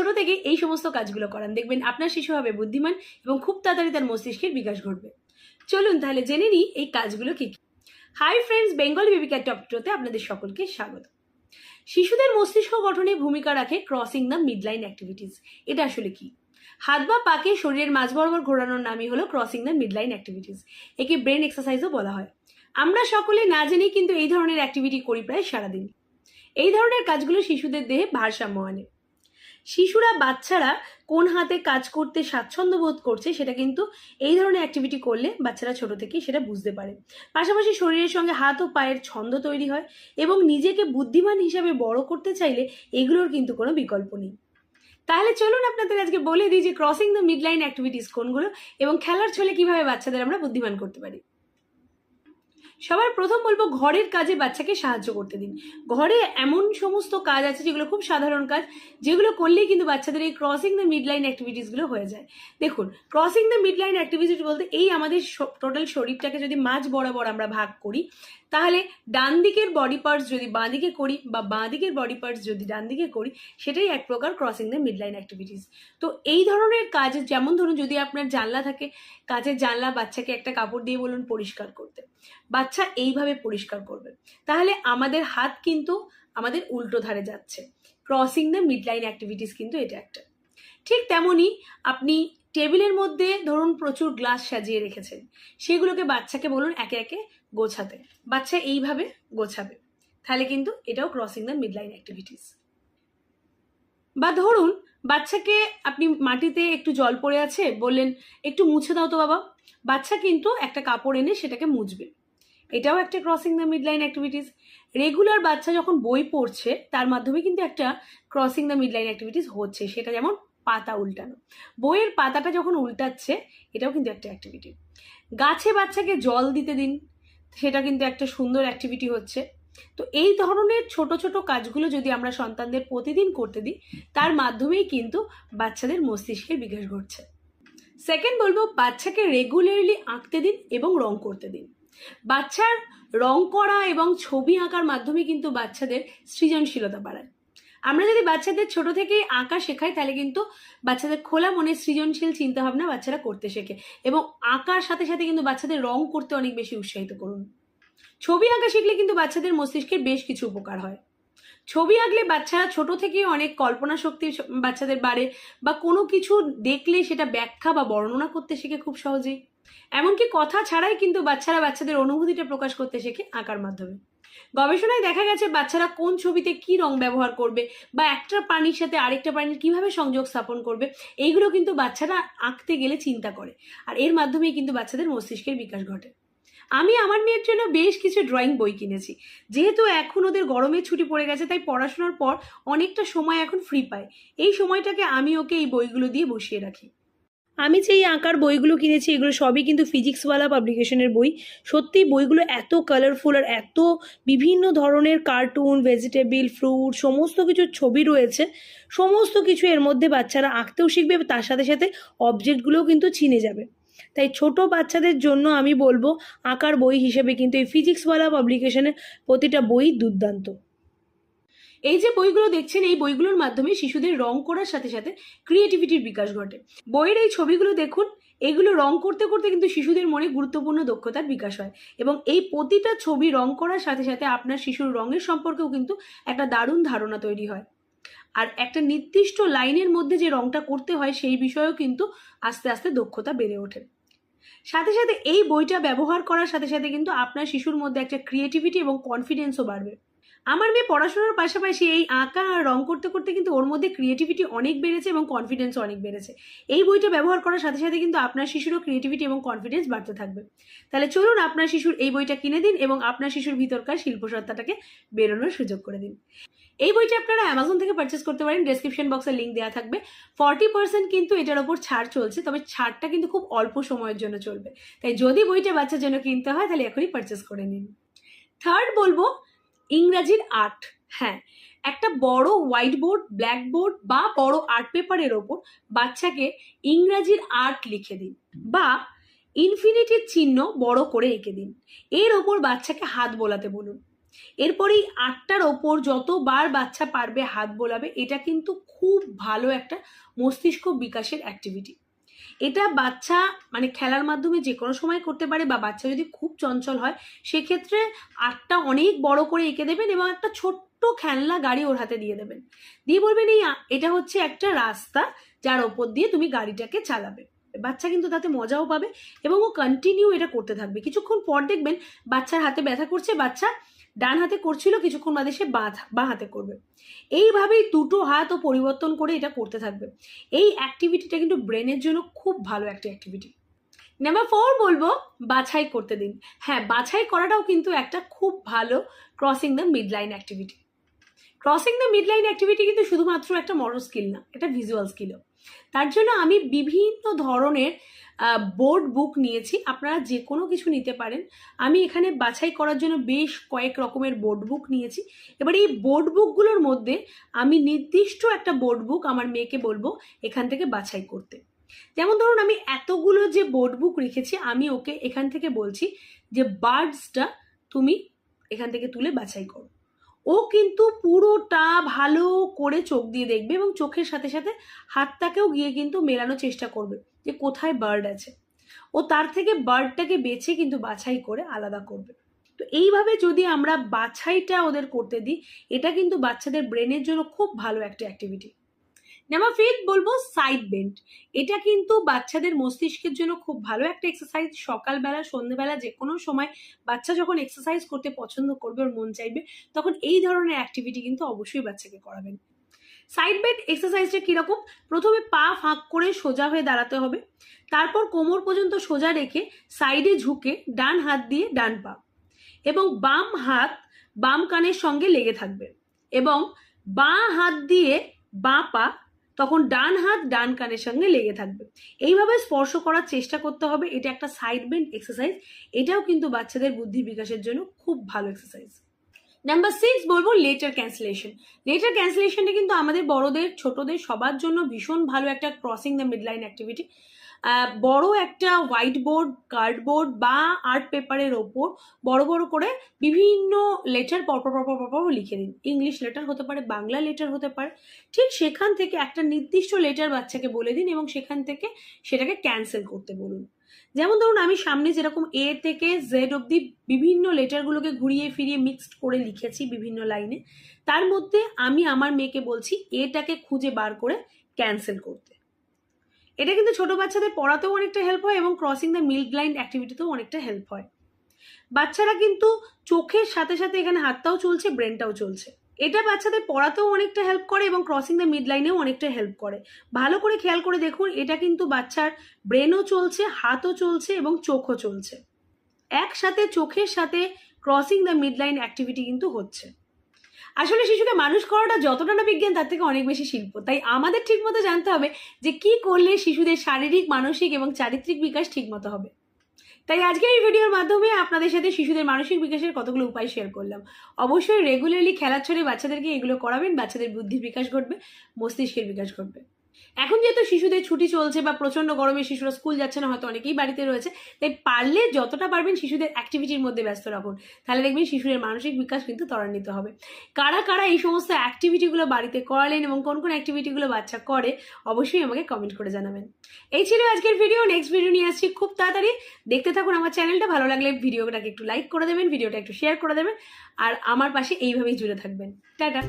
ছোট থেকে এই সমস্ত কাজগুলো করান, দেখবেন আপনার শিশু হবে বুদ্ধিমান এবং খুব তাড়াতাড়ি তার মস্তিষ্কের বিকাশ ঘটবে। চলুন তাহলে জেনে নিই এই কাজগুলো কি কি। Hi friends, Bengali baby care টক শোতে আপনাদের সকলকে স্বাগত। শিশুদের মস্তিষ্ক গঠনে ভূমিকা রাখে ক্রসিং দ্য মিডলাইন অ্যাক্টিভিটিস। এটা আসলে কি? হাত বা পাকে শরীরের মাঝ বরাবর ঘোরানোর নামই হলো ক্রসিং দ্য মিডলাইন অ্যাক্টিভিটিস। একে ব্রেন এক্সারসাইজও বলা হয়। আমরা সকলে না জেনেই কিন্তু এই ধরনের অ্যাক্টিভিটি করি প্রায় সারাদিন। এই ধরনের কাজগুলো শিশুদের দেহে ভারসাম্য আনে। বাচ্চারা কোন হাতে কাজ করতে স্বাচ্ছন্দ্য বোধ করছে সেটা কিন্তু এই ধরনের অ্যাক্টিভিটি করলে বাচ্চারা ছোট থেকেই সেটা বুঝতে পারে। পাশাপাশি শরীরের সঙ্গে হাত ও পায়ের ছন্দ তৈরি হয় এবং নিজেকে বুদ্ধিমান হিসাবে বড় করতে চাইলে এগুলোর কিন্তু কোনো বিকল্প নেই। তাহলে চলুন আপনাদের আজকে বলে দিই যে ক্রসিং দ্য মিডলাইন অ্যাক্টিভিটিস কোনগুলো এবং খেলার ছলে কিভাবে বাচ্চাদের আমরা বুদ্ধিমান করতে পারি। সবার প্রথম বলবো, ঘরের কাজে বাচ্চাকে সাহায্য করতে দিন। ঘরে এমন সমস্ত কাজ আছে যেগুলো খুব সাধারণ কাজ, যেগুলো করলেই কিন্তু বাচ্চাদের এই ক্রসিং দ্য মিডলাইন অ্যাক্টিভিটিসগুলো হয়ে যায়। দেখুন, ক্রসিং দ্য মিডলাইন অ্যাক্টিভিটিস বলতে এই আমাদের টোটাল শরীরটাকে যদি মাঝ বরাবর আমরা ভাগ করি, তাহলে ডান দিকের বডি পার্টস যদি বাঁ দিকে করি বা বাঁ দিকের বডি পার্টস যদি ডান দিকে করি, সেটাই এক প্রকার ক্রসিং দ্য মিডলাইন অ্যাক্টিভিটিস। তো এই ধরনের কাজ, যেমন ধরুন যদি আপনার জানলা থাকে, কাঁচের জানলা বাচ্চাকে একটা কাপড় দিয়ে বলুন পরিষ্কার করতে, বাচ্চা এইভাবে পরিষ্কার করবে, তাহলে আমাদের হাত কিন্তু আমাদের উল্টো ধারে যাচ্ছে। ক্রসিং দ্য মিডলাইন অ্যাক্টিভিটিস কিন্তু এটা একটা। ঠিক তেমনই আপনি টেবিলের মধ্যে ধরুন প্রচুর গ্লাস সাজিয়ে রেখেছেন, সেগুলোকে বাচ্চাকে বলুন একে একে গোছাতে, বাচ্চা এইভাবে গোছাবে, তাহলে কিন্তু এটাও ক্রসিং দ্য মিডলাইন অ্যাক্টিভিটিস। বা ধরুন বাচ্চাকে আপনি মাটিতে একটু জল পড়ে আছে, বললেন একটু মুছে দাও তো বাবা, বাচ্চা কিন্তু একটা কাপড় এনে সেটাকে মুছবে, এটাও একটা crossing the midline activities. Regular বাচ্চা যখন বই পড়ছে তার মাধ্যমে কিন্তু একটা ক্রসিং দ্য মিডলাইন অ্যাক্টিভিটিস হচ্ছে, সেটা যেমন পাতা উল্টানো, বইয়ের পাতাটা যখন উল্টাচ্ছে এটাও কিন্তু একটা অ্যাক্টিভিটি। গাছে বাচ্চাকে জল দিতে দিন, সেটা কিন্তু একটা সুন্দর অ্যাক্টিভিটি হচ্ছে। তো এই ধরনের ছোট ছোট কাজগুলো যদি আমরা সন্তানদের প্রতিদিন করতে দিই, তার মাধ্যমেই কিন্তু বাচ্চাদের মস্তিষ্কের বিকাশ ঘটছে। সেকেন্ড বলবো, বাচ্চাকে রেগুলারলি আঁকতে দিন এবং রং করতে দিন। বাচ্চার রং করা এবং ছবি আঁকার মাধ্যমে কিন্তু বাচ্চাদের সৃজনশীলতা বাড়ায়। আমরা যদি বাচ্চাদের ছোট থেকেই আঁকা শেখাই, তাহলে কিন্তু বাচ্চাদের খোলা মনে সৃজনশীল চিন্তাভাবনা বাচ্চারা করতে শেখে এবং আঁকার সাথে সাথে কিন্তু বাচ্চাদের রং করতে অনেক বেশি উৎসাহিত করুন। ছবি আঁকা শিখলে কিন্তু বাচ্চাদের মস্তিষ্কের বেশ কিছু উপকার হয়। ছবি আঁকলে বাচ্চারা ছোট থেকেই অনেক কল্পনা শক্তি বাচ্চাদের বাড়ে, বা কোনো কিছু দেখলে সেটা ব্যাখ্যা বা বর্ণনা করতে শেখে খুব সহজেই। এমনকি কথা ছাড়াই কিন্তু বাচ্চারা বাচ্চাদের অনুভূতিটা প্রকাশ করতে শেখে আঁকার মাধ্যমে। গবেষণায় দেখা গেছে বাচ্চারা কোন ছবিতে কি রং ব্যবহার করবে বা একটা প্রাণীর সাথে আরেকটা প্রাণীর কিভাবে সংযোগ স্থাপন করবে, এইগুলো কিন্তু বাচ্চারা আঁকতে গেলে চিন্তা করে, আর এর মাধ্যমেই কিন্তু বাচ্চাদের মস্তিষ্কের বিকাশ ঘটে। আমি আমার মেয়ের জন্য বেশ কিছু ড্রয়িং বই কিনেছি, যেহেতু এখন ওদের গরমের ছুটি পড়ে গেছে, তাই পড়াশোনার পর অনেকটা সময় এখন ফ্রি পায়। এই সময়টাকে আমি ওকে এই বইগুলো দিয়ে বসিয়ে রাখি। আমি যে এই আঁকার বইগুলো কিনেছি, এগুলো সবই কিন্তু ফিজিক্সওয়ালা পাবলিকেশনের বই। সত্যি বইগুলো এত কালারফুল আর এত বিভিন্ন ধরনের কার্টুন, ভেজিটেবল, ফ্রুট, সমস্ত কিছুর ছবি রয়েছে। সমস্ত কিছু এর মধ্যে বাচ্চারা আঁকতেও শিখবে, তার সাথে সাথে অবজেক্টগুলোও কিন্তু চিনে যাবে। তাই ছোট বাচ্চাদের জন্য আমি বলবো আঁকার বই হিসেবে কিন্তু এই ফিজিক্সওয়ালা পাবলিকেশনের প্রতিটা বই দুর্দান্ত। এই যে বইগুলো দেখছেন, এই বইগুলোর মাধ্যমে শিশুদের রং করার সাথে সাথে ক্রিয়েটিভিটির বিকাশ ঘটে। বইয়ের এই ছবিগুলো দেখুন, এগুলো রং করতে করতে কিন্তু শিশুদের মনে গুরুত্বপূর্ণ দক্ষতার বিকাশ হয় এবং এই প্রতিটা ছবি রং করার সাথে সাথে আপনার শিশুর রঙের সম্পর্কেও কিন্তু একটা দারুণ ধারণা তৈরি হয়। আর একটা নির্দিষ্ট লাইনের মধ্যে যে রংটা করতে হয় সেই বিষয়েও কিন্তু আস্তে আস্তে দক্ষতা বেড়ে ওঠে। সাথে সাথে এই বইটা ব্যবহার করার সাথে সাথে কিন্তু আপনার শিশুর মধ্যে একটা ক্রিয়েটিভিটি এবং কনফিডেন্সও বাড়বে। আমার মেয়ে পড়াশোনার পাশাপাশি এই আঁকা আর রং করতে করতে কিন্তু ওর মধ্যে ক্রিয়েটিভিটি অনেক বেড়েছে এবং কনফিডেন্সও অনেক বেড়েছে। এই বইটা ব্যবহার করার সাথে সাথে কিন্তু আপনার শিশুরও ক্রিয়েটিভিটি এবং কনফিডেন্স বাড়তে থাকবে। তাহলে চলুন আপনার শিশুর এই বইটা কিনে দিন এবং আপনার শিশুর ভিতরকার শিল্পসত্তাটাকে বেরোনোর সুযোগ করে দিন। এই বইটা আপনারা অ্যামাজন থেকে পারচেস করতে পারেন, ডেসক্রিপশন বক্সে লিঙ্ক দেওয়া থাকবে। 40% কিন্তু এটার ওপর ছাড় চলছে, তবে ছাড়টা কিন্তু খুব অল্প সময়ের জন্য চলবে। তাই যদি বইটা বাচ্চার জন্য কিনতে হয় তাহলে এখনই পারচেস করে নিন। থার্ড বলবো, ইংরাজির আর্ট। হ্যাঁ, একটা বড় হোয়াইট বোর্ড, ব্ল্যাক বোর্ড বা বড় আর্ট পেপারের ওপর বাচ্চাকে ইংরাজির আর্ট লিখে দিন বা ইনফিনিটির চিহ্ন বড় করে এঁকে দিন। এর ওপর বাচ্চাকে হাত বোলাতে বলুন। এরপরেই 8টার ওপর যতবার বাচ্চা পারবে হাত বোলাবে, এটা কিন্তু খুব ভালো একটা মস্তিষ্ক বিকাশের অ্যাক্টিভিটি। এটা বাচ্চা মানে খেলার মাধ্যমে যে কোনো সময় করতে পারে, বা বাচ্চা যদি খুব চঞ্চল হয় সেক্ষেত্রে 8টা অনেক বড় করে এঁকে দেবেন এবং একটা ছোট্ট খেলনা গাড়ি ওর হাতে দিয়ে দেবেন, দিয়ে বলবেন এটা হচ্ছে একটা রাস্তা যার ওপর দিয়ে তুমি গাড়িটাকে চালাবে। বাচ্চা কিন্তু তাতে মজাও পাবে এবং ও কন্টিনিউ এটা করতে থাকবে। কিছুক্ষণ পর দেখবেন বাচ্চার হাতে ব্যথা করছে, বাচ্চা ডান হাতে করছিল, কিছুক্ষণ বাদে সে বাঁ হাতে করবে। এইভাবেই দুটো হাত ও পরিবর্তন করে এটা করতে থাকবে। এই অ্যাক্টিভিটিটা কিন্তু ব্রেনের জন্য খুব ভালো একটা অ্যাক্টিভিটি। নাম্বার 4 বলবো বাছাই করতে দিন। হ্যাঁ, বাছাই করাটাও কিন্তু একটা খুব ভালো crossing the mid line activity. Crossing the mid line activity কিন্তু শুধুমাত্র একটা মোটর স্কিল না, এটা ভিজুয়াল স্কিলও। তার জন্য আমি বিভিন্ন ধরনের বোর্ড বুক নিয়েছি, আপনারা যে কোনো কিছু নিতে পারেন। আমি এখানে বাছাই করার জন্য বেশ কয়েক রকমের বোর্ড বুক নিয়েছি। এবার এই বোর্ড বুকগুলোর মধ্যে আমি নির্দিষ্ট একটা বোর্ড বুক আমার মেয়েকে বলবো এখান থেকে বাছাই করতে। যেমন ধরুন আমি এতগুলো যে বোর্ড বুক রেখেছি, আমি ওকে এখান থেকে বলছি যে বার্ডসটা তুমি এখান থেকে তুলে বাছাই করো। ও কিন্তু পুরোটা ভালো করে চোখ দিয়ে দেখবে এবং চোখের সাথে সাথে হাতটাকেও গিয়ে কিন্তু মেলানোর চেষ্টা করবে যে কোথায় বার্ড আছে। ও তার থেকে বার্ডটাকে বেছে কিন্তু বাছাই করে আলাদা করবে। তো এইভাবে যদি আমরা বাছাইটা ওদের করতে দিই, এটা কিন্তু বাচ্চাদের ব্রেনের জন্য খুব ভালো একটা অ্যাক্টিভিটি। নাম্বার 5 বলবো সাইড বেন্ড। এটা কিন্তু বাচ্চাদের মস্তিষ্কের জন্য খুব ভালো একটা এক্সারসাইজ। সকালবেলা সন্ধ্যেবেলা যে কোনো সময় বাচ্চা যখন এক্সারসাইজ করতে পছন্দ করবে, ওর মন চাইবে, তখন এই ধরনের অ্যাক্টিভিটি কিন্তু অবশ্যই বাচ্চাকে করাবেন। সাইড বেন্ড এক্সারসাইজটা কিরকম? প্রথমে পা ফাঁক করে সোজা হয়ে দাঁড়াতে হবে, তারপর কোমর পর্যন্ত সোজা রেখে সাইডে ঝুঁকে ডান হাত দিয়ে ডান পা এবং বাম হাত বাম কানের সঙ্গে লেগে থাকবে, এবং বাঁ হাত দিয়ে বাঁ পা, তখন ডান হাত ডান কানের সঙ্গে লেগে থাকবে। এইভাবে স্পর্শ করার চেষ্টা করতে হবে। এটা একটা সাইড বেন্ড এক্সারসাইজ। এটাও কিন্তু বাচ্চাদের বুদ্ধি বিকাশের জন্য খুব ভালো এক্সারসাইজ। নাম্বার 6 বলবো লেটার ক্যান্সেলেশন। লেটার ক্যান্সেলেশনটা কিন্তু আমাদের বড়দের ছোটদের সবার জন্য ভীষণ ভালো একটা crossing the mid line activity. বড় একটা হোয়াইট বোর্ড, কার্ডবোর্ড বা আর্ট পেপারের ওপর বড় বড় করে বিভিন্ন লেটার পরপর লিখে দিন। ইংলিশ লেটার হতে পারে, বাংলা লেটার হতে পারে। ঠিক সেখান থেকে একটা নির্দিষ্ট লেটার বাচ্চাকে বলে দিন এবং সেখান থেকে সেটাকে ক্যান্সেল করতে বলুন। যেমন ধরুন আমি সামনে যেরকম এ থেকে জেড অব্দি বিভিন্ন লেটারগুলোকে ঘুরিয়ে ফিরিয়ে মিক্সড করে লিখেছি বিভিন্ন লাইনে, তার মধ্যে আমি আমার মেয়েকে বলছি এটাকে খুঁজে বার করে ক্যান্সেল করতে। এটা কিন্তু ছোট বাচ্চাদের পড়াতেও অনেকটা হেল্প হয় এবং ক্রসিং দ্য মিড লাইন অ্যাক্টিভিটিতেও অনেকটা হেল্প হয়। বাচ্চারা কিন্তু চোখের সাথে সাথে এখানে হাতটাও চলছে, ব্রেনটাও চলছে। এটা বাচ্চাদের পড়াতেও অনেকটা হেল্প করে এবং ক্রসিং দ্য মিড লাইনেও অনেকটা হেল্প করে। ভালো করে খেয়াল করে দেখুন, এটা কিন্তু বাচ্চার ব্রেনও চলছে, হাতও চলছে এবং চোখও চলছে। একসাথে চোখের সাথে crossing the mid line activity কিন্তু হচ্ছে। আসলে শিশুকে মানুষ করাটা যতটা না বিজ্ঞান, তার থেকে অনেক বেশি শিল্প। তাই আমাদের ঠিকমতো জানতে হবে যে কি করলে শিশুদের শারীরিক, মানসিক এবং চারিত্রিক বিকাশ ঠিকমতো হবে। তাই আজকে এই ভিডিওর মাধ্যমে আপনাদের সাথে শিশুদের মানসিক বিকাশের কতগুলো উপায় শেয়ার করলাম। অবশ্যই রেগুলারলি খেলার ছলে বাচ্চাদেরকে এগুলো করাবেন, বাচ্চাদের বুদ্ধির বিকাশ ঘটবে, মস্তিষ্কের বিকাশ ঘটবে। এখন যেহেতু শিশুদের ছুটি চলছে বা প্রচন্ড গরমে শিশুরা স্কুল যাচ্ছে না, হয়তো অনেকেই বাড়িতে রয়েছে, তাই পারলে যতটা পারবেন শিশুদের অ্যাক্টিভিটির মধ্যে ব্যস্ত রাখুন। তাহলে দেখবেন শিশুদের মানসিক বিকাশ কিন্তু ত্বরান্বিত হবে। কারা কারা এই সমস্ত অ্যাক্টিভিটিগুলো বাড়িতে করালেন এবং কোন কোন অ্যাক্টিভিটিগুলো বাচ্চা করে, অবশ্যই আমাকে কমেন্ট করে জানাবেন। এই ছিল আজকের ভিডিও। নেক্সট ভিডিও নিয়ে আসছি খুব তাড়াতাড়ি। দেখতে থাকুন আমার চ্যানেলটা। ভালো লাগলে ভিডিওটাকে একটু লাইক করে দেবেন, ভিডিওটা একটু শেয়ার করে দেবেন, আর আমার পাশে এইভাবেই জুড়ে থাকবেন। টাটা।